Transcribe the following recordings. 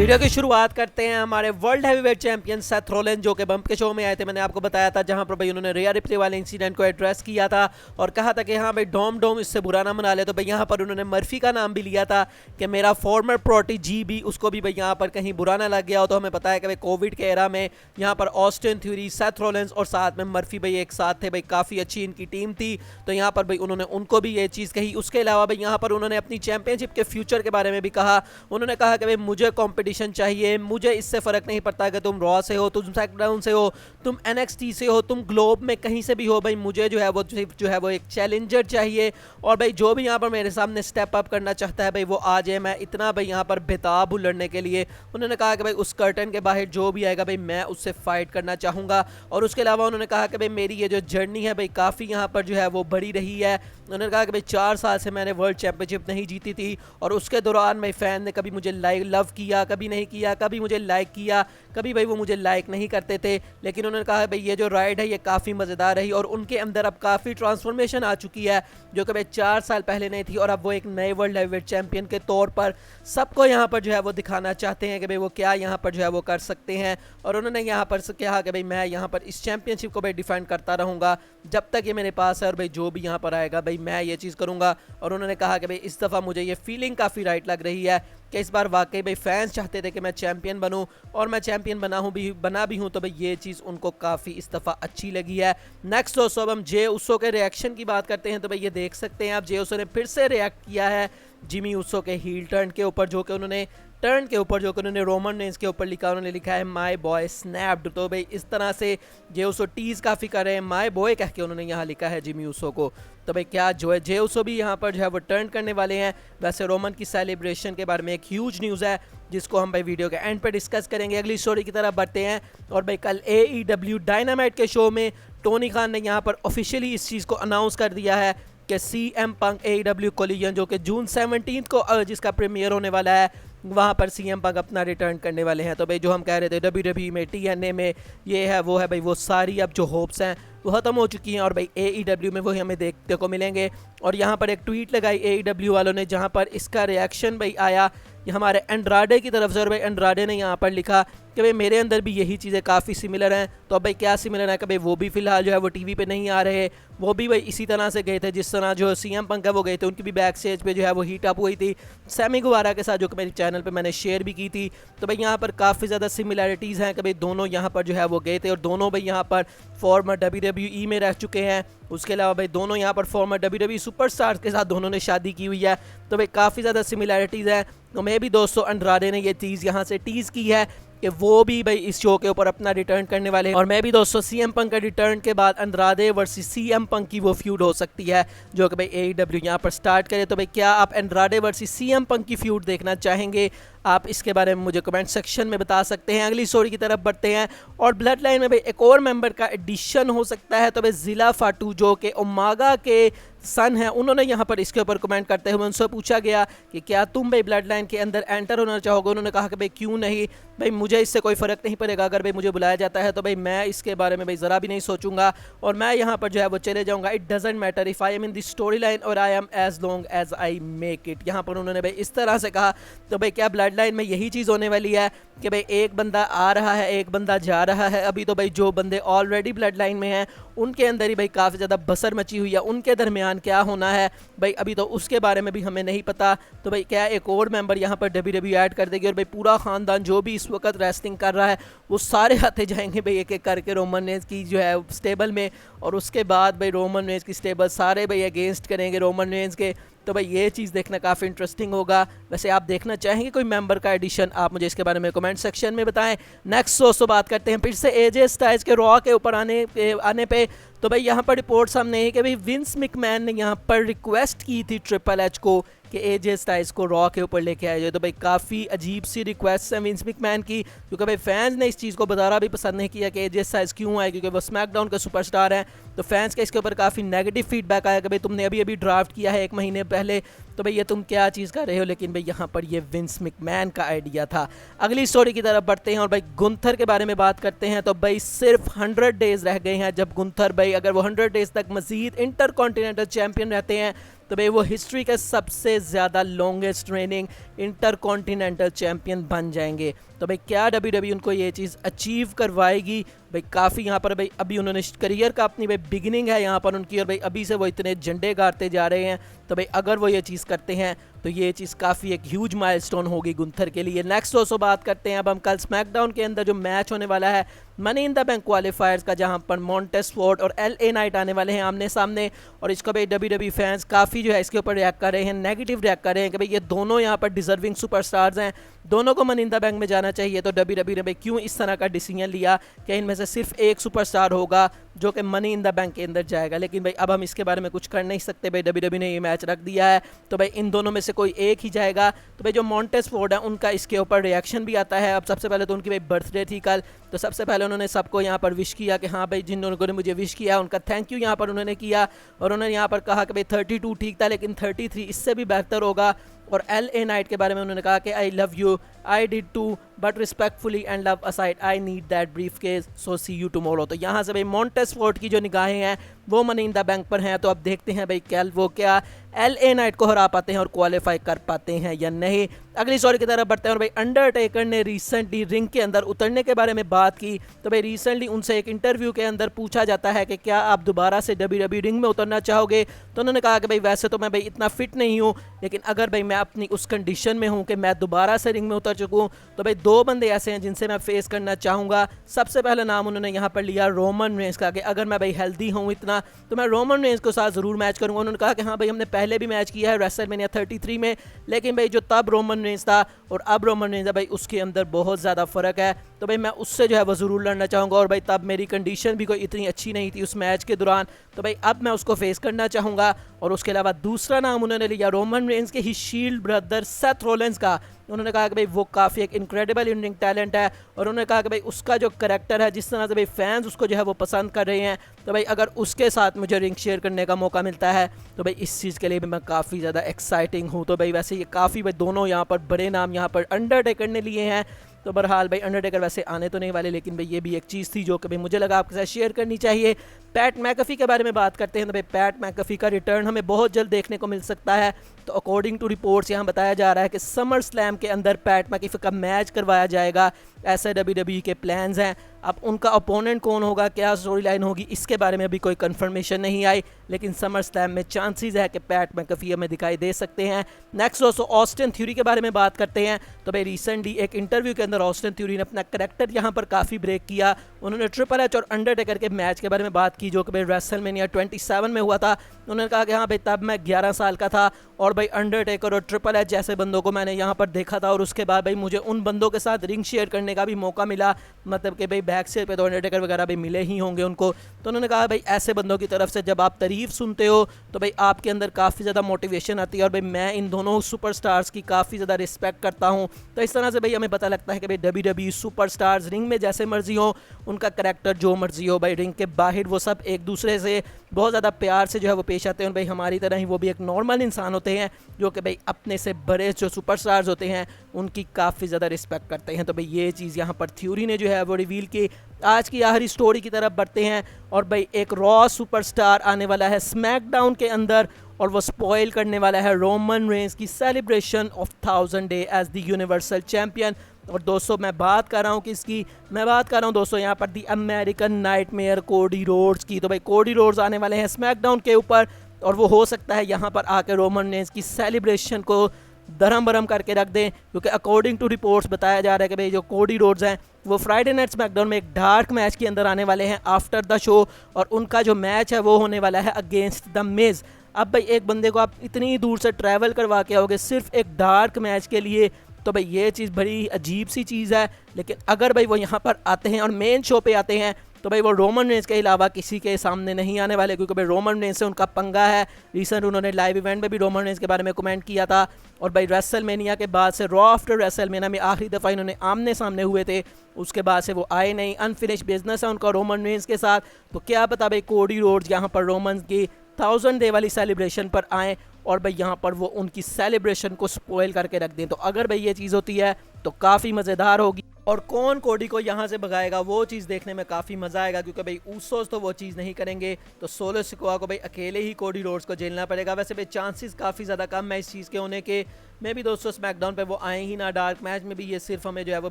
Video की शुरुआत करते हैं हमारे world heavyweight champion Seth Rollins जो कि बम्प के शो में आए थे। मैंने आपको बताया था जहां पर भाई उन्होंने रिया रिप्ले वाले इंसिडेंट को एड्रेस किया था और कहा था कि हाँ भाई डोम इससे बुरा ना मना ले। तो भाई यहाँ पर उन्होंने मर्फी का नाम भी लिया था कि मेरा फॉर्मर प्रोटेजी भी उसको भी भाई यहाँ पर कहीं बुरा ना लग गया हो। तो हमें पता है कि भाई कोविड के एरा में यहाँ पर ऑस्टिन थ्योरी, सेथ रॉलिंस और साथ में मर्फी भाई एक साथ थे। भाई काफ़ी अच्छी इनकी टीम थी। तो यहाँ पर भाई उन्होंने उनको भी ये चीज़ कही। उसके अलावा भाई यहाँ पर उन्होंने अपनी चैंपियनशिप के फ्यूचर के बारे में भी कहा। उन्होंने कहा कि भाई मुझे कॉम्पिटिशन चाहिए, मुझे इससे फर्क नहीं पड़ता कि तुम रॉ से हो, तुम स्मैकडाउन से हो, तुम एनएक्सटी से हो, तुम ग्लोब में कहीं से भी हो। भाई मुझे जो है वो एक चैलेंजर चाहिए। और भाई जो भी यहाँ पर मेरे सामने स्टेप अप करना चाहता है भाई वो आ जाए। मैं इतना भाई यहाँ पर बेताब हूँ लड़ने के लिए। उन्होंने कहा कि भाई उस कर्टन के बाहर जो भी आएगा भाई मैं उससे फाइट करना चाहूँगा। और उसके अलावा उन्होंने कहा कि भाई मेरी ये जो जर्नी है भाई काफ़ी यहाँ पर जो है वो बड़ी रही है। उन्होंने कहा कि भाई 4 साल से मैंने वर्ल्ड चैंपियनशिप नहीं जीती थी और उसके दौरान मेरे फैन ने कभी मुझे लव किया, कभी नहीं किया, कभी मुझे लाइक किया, कभी भाई वो मुझे लाइक नहीं करते थे। लेकिन उन्होंने कहा भाई ये जो राइड है ये काफ़ी मज़ेदार रही और उनके अंदर अब काफ़ी ट्रांसफॉर्मेशन आ चुकी है जो कि भाई 4 साल पहले नहीं थी। और अब वो एक नए वर्ल्ड हैवीवेट चैंपियन के तौर पर सबको यहाँ पर जो है वो दिखाना चाहते हैं कि भाई वो क्या यहाँ पर जो है वो कर सकते हैं। और उन्होंने यहाँ पर कहा कि भाई मैं यहाँ पर इस चैंपियनशिप को भाई डिफेंड करता रहूँगा जब तक ये मेरे पास है और भाई जो भी यहाँ पर आएगा भाई मैं ये चीज़ करूँगा। और उन्होंने कहा कि भाई इस दफ़ा मुझे ये फीलिंग काफ़ी राइट लग रही है कि इस बार वाकई भाई फैंस चाहते थे कि मैं चैंपियन बनूं और मैं चैंपियन बना भी हूं। तो भाई ये चीज़ उनको काफ़ी इस दफ़ा अच्छी लगी है। नेक्स्ट दोस्तों अब हम जे उसो के रिएक्शन की बात करते हैं। तो भाई ये देख सकते हैं आप जे उसो ने फिर से रिएक्ट किया है जिमी उसो के हील टर्न के ऊपर जो कि उन्होंने रोमन रेंस के ऊपर लिखा। उन्होंने लिखा है माय बॉय स्नैप्ड। तो भाई इस तरह से जे उसो टीज काफ़ी कर रहे हैं, माय बॉय कह के उन्होंने यहाँ लिखा है जिमी उसो को। तो भाई क्या जो है जे उसो भी यहाँ पर जो है वो टर्न करने वाले हैं। वैसे रोमन की सेलिब्रेशन के बारे में एक ह्यूज न्यूज़ है जिसको हम भाई वीडियो के एंड पे डिस्कस करेंगे। अगली स्टोरी की तरफ बढ़ते हैं और भाई कल AEW डायनामाइट के शो में टोनी खान ने यहाँ पर ऑफिशियली इस चीज़ को अनाउंस कर दिया है कि CM पंक AEW कोलिजन जो कि जून 17 को जिसका प्रीमियर होने वाला है वहाँ पर CM पंक अपना रिटर्न करने वाले हैं। तो भाई जो हम कह रहे थे WWE में, TNA में ये है वो है भाई वो सारी अब जो होप्स हैं वो ख़त्म हो चुकी हैं और भाई AEW में वही हमें देखने को मिलेंगे। और यहाँ पर एक ट्वीट लगाई AEW वालों ने जहाँ पर इसका रिएक्शन भाई आया हमारे एंड्राडे की तरफ से। और भाई एंड्राडे ने यहाँ पर लिखा कि भाई मेरे अंदर भी यही चीज़ें काफ़ी सिमिलर हैं। तो अब भाई क्या सिमिलर है कि भाई वो भी फ़िलहाल जो है वो टीवी पे नहीं आ रहे, वो भी भाई इसी तरह से गए थे जिस तरह जो CM पंक है वो गए थे। उनकी भी बैक स्टेज पे जो है वो हीट अप हुई थी सैमी गुवारा के साथ जो कि मेरे चैनल पे मैंने शेयर भी की थी। तो भाई यहाँ पर काफ़ी ज़्यादा सिमिलैरिटीज़ हैं कि भाई दोनों यहाँ पर जो है वो गए थे और दोनों भाई यहाँ पर फॉर्मर WWE में रह चुके हैं। उसके अलावा भाई दोनों यहाँ पर फॉर्मर WWE सुपरस्टार्स के साथ दोनों ने शादी की हुई है। तो भाई काफ़ी ज़्यादा सिमिलैरिटीज़ हैं। तो मैं भी दोस्तों अंड्राडे ने ये चीज़ यहाँ से टीज़ की है कि वो भी भाई इस शो के ऊपर अपना रिटर्न करने वाले हैं। और मैं भी दोस्तों CM पंक का रिटर्न के बाद अंड्राडे वर्सेस CM पंक की वो फ्यूड हो सकती है जो कि भाई AEW यहाँ पर स्टार्ट करे। तो भाई क्या आप अंड्राडे वर्सेस CM पंक की फ्यूड देखना चाहेंगे? आप इसके बारे में मुझे कमेंट सेक्शन में बता सकते हैं। अगली स्टोरी की तरफ बढ़ते हैं और ब्लड लाइन में भाई एक और मेंबर का एडिशन हो सकता है। तो भाई जिला फाटू जो कि ओमागा के सन है उन्होंने यहाँ पर इसके ऊपर कमेंट करते हुए उनसे पूछा गया कि क्या तुम भाई ब्लड लाइन के अंदर एंटर होना चाहोगे? उन्होंने कहा कि भाई क्यों नहीं, भाई मुझे इससे कोई फ़र्क नहीं पड़ेगा। अगर भाई मुझे बुलाया जाता है तो भाई मैं इसके बारे में भाई ज़रा भी नहीं सोचूंगा और मैं यहाँ पर जो है वो चले जाऊँगा। It doesn't matter if I am in the story line और I am as long as I make it. यहाँ पर उन्होंने भाई इस तरह से कहा। तो भाई क्या ब्लड लाइन में यही चीज़ होने वाली है कि भाई एक बंदा आ रहा है एक बंदा जा रहा है? अभी तो भाई जो बंदे ऑलरेडी ब्लड लाइन में हैं उनके अंदर ही भाई काफ़ी ज़्यादा बसर मची हुई है, उनके दरमियान क्या होना है भाई अभी तो उसके बारे में भी हमें नहीं पता। तो भाई क्या एक और मेंबर यहाँ पर WWE ऐड कर देगी और भाई पूरा ख़ानदान जो भी इस वक्त रेसलिंग कर रहा है वो सारे आते जाएंगे भाई एक एक करके रोमन रेंस की जो है स्टेबल में। और उसके बाद भाई रोमन रेंस की स्टेबल सारे भाई अगेंस्ट करेंगे रोमन रेंस के। तो भाई ये चीज़ देखना काफ़ी इंटरेस्टिंग होगा। वैसे आप देखना चाहेंगे कोई मेंबर का एडिशन? आप मुझे इसके बारे में कमेंट सेक्शन में बताएं। नेक्स्ट दोस्तों बात करते हैं फिर से AJ स्टाइल्स के रॉ के ऊपर आने पे। तो भाई यहाँ पर रिपोर्ट सामने है कि भाई विंस मैकमैन ने यहाँ पर रिक्वेस्ट की थी ट्रिपल एच को कि AJ स्टाइल्स को रॉ के ऊपर लेके आया जाए। तो भाई काफ़ी अजीब सी रिक्वेस्ट है विंस मैकमैन की क्योंकि भाई फैंस ने इस चीज़ को बताना भी पसंद नहीं किया कि AJ स्टाइल्स क्यों आए क्योंकि वो स्मैकडाउन के सुपरस्टार हैं। तो फैंस का इसके ऊपर काफ़ी नेगेटिव फीडबैक आया कि भाई तुमने अभी ड्राफ्ट किया है 1 महीने पहले, तो भाई ये तुम क्या चीज़ कर रहे हो? लेकिन भाई यहाँ पर ये विंस मैकमैन का आइडिया था। अगली स्टोरी की तरफ बढ़ते हैं और भाई गुंथर के बारे में बात करते हैं। तो भाई सिर्फ 100 डेज़ रह गए हैं जब गुंथर भाई अगर वो 100 डेज़ तक मजीद इंटर कॉन्टिनेंटल चैंपियन रहते हैं तो भाई वो हिस्ट्री के सबसे ज़्यादा लॉन्गेस्ट रेनिंग इंटरकॉन्टिनेंटल चैम्पियन बन जाएंगे। तो भाई क्या WWE उनको ये चीज़ अचीव करवाएगी? भाई काफ़ी यहाँ पर भाई अभी उन्होंने करियर का अपनी भाई बिगिनिंग है यहाँ पर उनकी, और भाई अभी से वो इतने झंडे गाड़ते जा रहे हैं। तो भाई अगर वो ये चीज़ करते हैं तो ये चीज़ काफ़ी एक ह्यूज माइलस्टोन होगी गुंथर के लिए। नेक्स्ट दोस्तों बात करते हैं अब हम कल स्मैकडाउन के अंदर जो मैच होने वाला है मनी इन द बैंक क्वालिफायर्स का, जहां पर मॉन्टेस फोर्ड और LA नाइट आने वाले हैं आमने सामने। और इसको भाई WWE फैंस काफ़ी जो है इसके ऊपर रिएक्ट कर रहे हैं, नेगेटिव रिएक्ट कर रहे हैं कि भाई ये दोनों यहाँ पर डिजर्विंग सुपरस्टार्स हैं, दोनों को मनी इन द बैंक में जाना चाहिए। तो WWE ने भाई क्यों इस तरह का डिसीजन लिया कि इनमें से सिर्फ एक सुपरस्टार होगा जो कि मनी इन द बैंक के अंदर जाएगा। लेकिन भाई अब हम इसके बारे में कुछ कर नहीं सकते, भाई WWE ने ये मैच रख दिया है तो भाई इन दोनों में से कोई एक ही जाएगा। तो भाई जो मॉन्टेस फोर्ड है उनका इसके ऊपर रिएक्शन भी आता है। अब सबसे पहले तो उनकी भाई बर्थडे थी कल, तो सबसे पहले उन्होंने सबको यहाँ पर विश किया कि हाँ भाई जिन लोगों ने मुझे विश किया उनका थैंक यू यहाँ पर उन्होंने किया। और उन्होंने यहाँ पर कहा कि भाई 32 ठीक था लेकिन 33 इससे भी बेहतर होगा। और LA नाइट के बारे में उन्होंने कहा कि I love you, I did too, but respectfully and love aside I need that briefcase, so see you tomorrow. तो यहाँ से भाई मॉन्टेस फोर्ड की जो निगाहें हैं वो मनी इन द बैंक पर हैं। तो अब देखते हैं भाई कल वो क्या LA नाइट को हरा पाते हैं और क्वालिफाई कर पाते हैं या नहीं। अगली स्टोरी की तरफ बढ़ते हैं और भाई अंडरटेकर ने रिसेंटली रिंग के अंदर उतरने के बारे में बात की। तो भाई रिसेंटली उनसे एक इंटरव्यू के अंदर पूछा जाता है कि क्या आप दोबारा से WWE रिंग में उतरना चाहोगे? तो उन्होंने कहा कि भाई वैसे तो मैं भाई इतना फिट नहीं हूँ, लेकिन अगर भाई मैं अपनी उस कंडीशन में हूँ कि मैं दोबारा से रिंग में उतर चुकूँ तो भाई दो बंदे ऐसे हैं जिनसे मैं फेस करना चाहूँगा। सबसे पहला नाम उन्होंने यहाँ पर लिया रोमन रेंस का, कि अगर मैं भाई हेल्दी हूँ इतना तो मैं रोमन रेंस के साथ ज़रूर मैच करूँगा। उन्होंने कहा कि हाँ भाई हमने पहले भी मैच किया है रेसलमेनिया 33 में, लेकिन भाई जो तब रोमन रेंस था और अब रोमन रेंस है भाई उसके अंदर बहुत ज़्यादा फ़र्क है। तो भाई मैं उससे जो है वो ज़रूर लड़ना चाहूँगा। और भाई तब मेरी कंडीशन भी कोई इतनी अच्छी नहीं थी उस मैच के दौरान, तो भाई अब मैं उसको फेस करना चाहूँगा। और उसके अलावा दूसरा नाम उन्होंने लिया रोमन रेंस के ही शील्ड ब्रदर सेथ रोलेंस का। उन्होंने कहा कि भाई वो काफ़ी एक इनक्रेडिबल इन रिंग टैलेंट है, और उन्होंने कहा कि भाई उसका जो करैक्टर है, जिस तरह से भाई फैंस उसको जो है वो पसंद कर रहे हैं, तो भाई अगर उसके साथ मुझे रिंग शेयर करने का मौका मिलता है तो भाई इस चीज़ के लिए भी मैं काफ़ी ज़्यादा एक्साइटिंग हूँ। तो भाई वैसे ये काफ़ी भाई दोनों यहाँ पर बड़े नाम यहाँ पर अंडरटेकर ने लिए हैं। तो बहरहाल भाई अंडरटेकर वैसे आने तो नहीं वाले, लेकिन भाई ये भी एक चीज़ थी जो कि भाई मुझे लगा आपके साथ शेयर करनी चाहिए। पैट मैकफी के बारे में बात करते हैं तो भाई पैट मैकफी का रिटर्न हमें बहुत जल्द देखने को मिल सकता है। तो अकॉर्डिंग टू रिपोर्ट्स यहाँ बताया जा रहा है कि समर स्लैम के अंदर पैट मैकफी का मैच करवाया जाएगा, ऐसे WWE के प्लान्स हैं। अब उनका अपोनेंट कौन होगा, क्या स्टोरी लाइन होगी, इसके बारे में अभी कोई कंफर्मेशन नहीं आई, लेकिन समर स्लैम में चांसेस है कि पैट मैकफी हमें दिखाई दे सकते हैं। नेक्स्ट दोस्तों ऑस्टिन थ्योरी के बारे में बात करते हैं। तो भाई रिसेंटली एक इंटरव्यू के अंदर ऑस्टिन थ्योरी ने अपना करैक्टर यहाँ पर काफ़ी ब्रेक किया। उन्होंने ट्रिपल एच और अंडरटेकर के मैच के बारे में बात की जो कि भाई रेसलमेनिया 27 में हुआ था। उन्होंने कहा कि हाँ भाई तब मैं 11 साल का था और भाई अंडरटेकर और ट्रिपल एच जैसे बंदों को मैंने यहाँ पर देखा था, और उसके बाद भाई मुझे उन बंदों के साथ रिंग शेयर करने का भी मौका मिला, मतलब कि भाई बैक स्टेज पे तो अंडरटेकर वगैरह भी मिले ही होंगे उनको। तो उन्होंने कहा भाई ऐसे बंदों की तरफ से जब आप तारीफ सुनते हो तो भाई आपके अंदर काफ़ी ज़्यादा मोटिवेशन आती है, और भाई मैं इन दोनों सुपरस्टार्स की काफ़ी ज़्यादा रिस्पेक्ट करता हूँ। तो इस तरह से भाई हमें पता लगता है कि भाई WWE सुपरस्टार्स रिंग में जैसे मर्जी हो, उनका करैक्टर जो मर्जी हो, भाई रिंग के बाहर वो सब एक दूसरे से बहुत ज़्यादा प्यार से जो है वो पेश आते हैं। भाई हमारी तरह ही वो भी एक नॉर्मल इंसान होते हैं जो कि भाई अपने से बड़े जो सुपरस्टार्स होते हैं उनकी काफ़ी ज़्यादा रिस्पेक्ट करते हैं। तो भाई ये चीज़ यहाँ पर थ्योरी ने जो है वो रिवील की। आज की आखिरी स्टोरी की तरफ बढ़ते हैं और भाई एक रॉ सुपरस्टार आने वाला है स्मैकडाउन के अंदर, और वो स्पॉइल करने वाला है रोमन रेंस की celebration of 1000 day as the universal champion. और दोस्तों मैं बात कर रहा हूँ किसकी, मैं बात कर रहा हूँ दोस्तों यहाँ पर दी अमेरिकन नाइटमेयर कोडी रोड्स की। तो भाई कोडी रोड्स आने वाले हैं स्मैकडाउन के ऊपर, और वो हो सकता है यहाँ पर आके रोमन रेंस की सेलिब्रेशन को दरम बरम करके रख दें, क्योंकि अकॉर्डिंग टू रिपोर्ट्स बताया जा रहा है कि भाई जो कोडी रोड्स हैं वो फ्राइडे नाइट स्मैकडाउन में एक डार्क मैच के अंदर आने वाले हैं आफ्टर द शो, और उनका जो मैच है वो होने वाला है अगेंस्ट द मिज। अब भाई एक बंदे को आप इतनी दूर से ट्रैवल करवा के आओगे सिर्फ एक डार्क मैच के लिए, तो भाई ये चीज़ बड़ी अजीब सी चीज़ है। लेकिन अगर भाई वो यहाँ पर आते हैं और मेन शो पे आते हैं तो भाई वो रोमन रेंस के अलावा किसी के सामने नहीं आने वाले, क्योंकि भाई रोमन रेंस से उनका पंगा है। रिसेंट उन्होंने लाइव इवेंट में भी रोमन रेंस के बारे में कमेंट किया था, और भाई रेसलमेनिया के बाद से रॉ आफ्टर रेसलमेनिया में आखिरी दफ़ा इन्होंने आमने सामने हुए थे, उसके बाद से वो आए नहीं। अनफिनिश बिजनेस है उनका रोमन रेंस के साथ। तो क्या पता भाई कोडी रोड्स यहाँ पर रोमन की 1000 डे वाली सेलिब्रेशन पर आएँ और भाई यहाँ पर वो उनकी सेलिब्रेशन को स्पॉइल करके रख दें। तो अगर भाई ये चीज़ होती है तो काफ़ी मज़ेदार होगी। और कौन कोडी को यहाँ से भगाएगा वो चीज़ देखने में काफ़ी मज़ा आएगा, क्योंकि भाई ऊसोस तो वो चीज़ नहीं करेंगे, तो सोलो सिकोआ को भाई अकेले ही कोडी रोड्स को झेलना पड़ेगा। वैसे भाई चांसेस काफ़ी ज़्यादा कम है इस चीज़ के होने के। मैं भी दोस्तों स्मैकडाउन पे वो आए ही ना, डार्क मैच में भी ये सिर्फ हमें जो है वो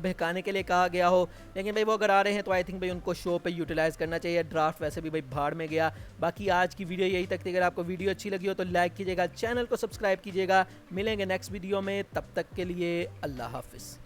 बहकाने के लिए कहा गया हो, लेकिन भाई वो अगर आ रहे हैं तो आई थिंक भाई उनको शो पे यूटिलाइज़ करना चाहिए। ड्राफ्ट वैसे भी भाई भाड़ में गया। बाकी आज की वीडियो यही तक थी। अगर आपको वीडियो अच्छी लगी हो तो लाइक कीजिएगा, चैनल को सब्सक्राइब कीजिएगा। मिलेंगे नेक्स्ट वीडियो में, तब तक के लिए अल्लाह हाफिज़।